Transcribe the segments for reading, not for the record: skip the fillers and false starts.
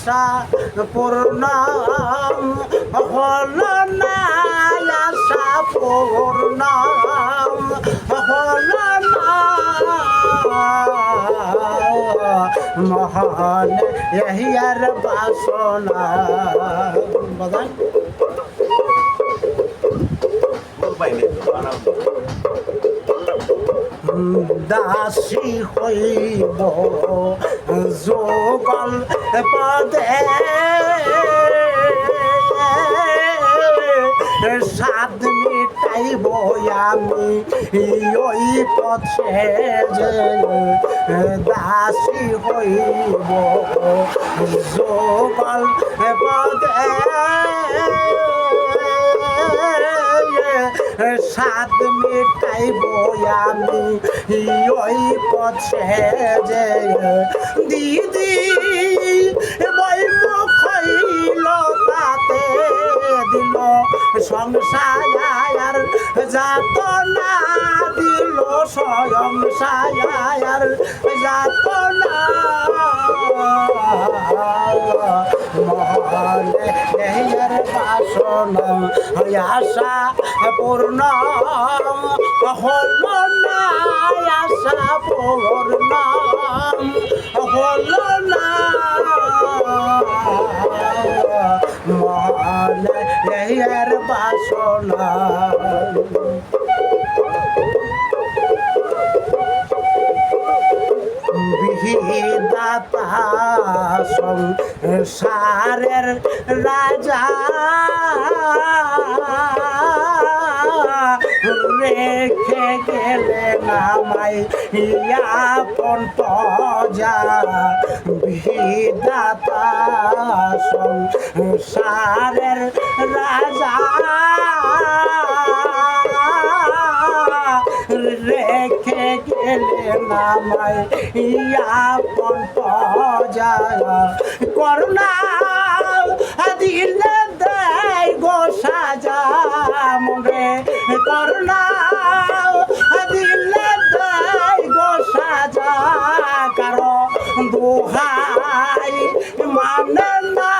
আশা পূর্ণ হলো না, আশা পূর্ণ হলো না, মহান ইহার বাসনা। বাজান দাসী হইব যোগল পদে, সাদ মিটাইব আমি ওই পথে যে, দাসী হইব যোগল পদে, সাদ মিটাইব আমি ওই পথে যে, দিদি বৈমুখ হইল তাতে দিল সংসার যাত না, দিল স্বয়ং সায়ার যাত না, মহানে এর বাসনা আশা পূর্ণ হলো না, আশা পূর্ণ হলো না, মহানে এর বাসনা। বিধাতা সংসারের রাজা রেখে গেলেন আমায় আপন পজা, বিধাতা সংসারের রাজা রেখে গেলেন আমায় আপন পজা, করুণা দিলে দেয় গো সাজা মরে, করুণা দিলে দেয় গো সাজা, কারো দোহাই মানে না,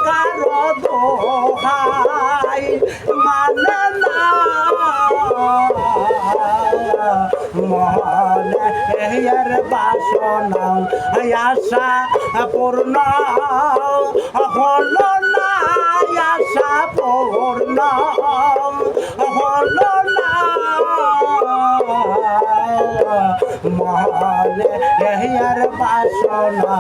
কারো দোহাই মানে না, মহান এর বাসনা আশা পূর্ণ হলো না, আশা পূর্ণ হলো না, মহান এর বাসনা।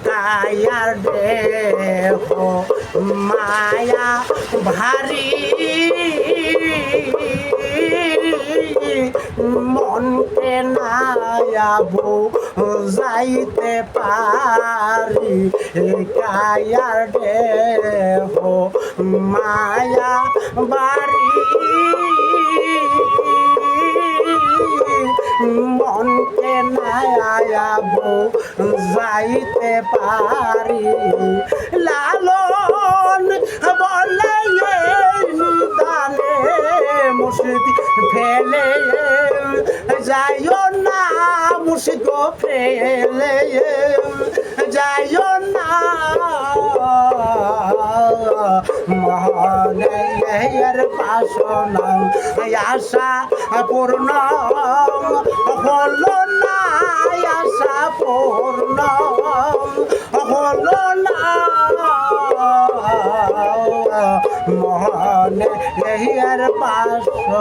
কায়ার দেহ মায়া ভারী, মনকে নায়াবো যাইতে পারি, কায়ার দেহ মায়া বাড়ি, মনকে নায়াবো যাইতে পারি, লালন বলে দানে মুর্শিদ ফেলে যাইও না, মুর্শিদ ফেলে যাইও না, মহান এর বাসনা আশা পূর্ণ হলো না, আশা পূর্ণ হলো না, মহান এর বাসনা।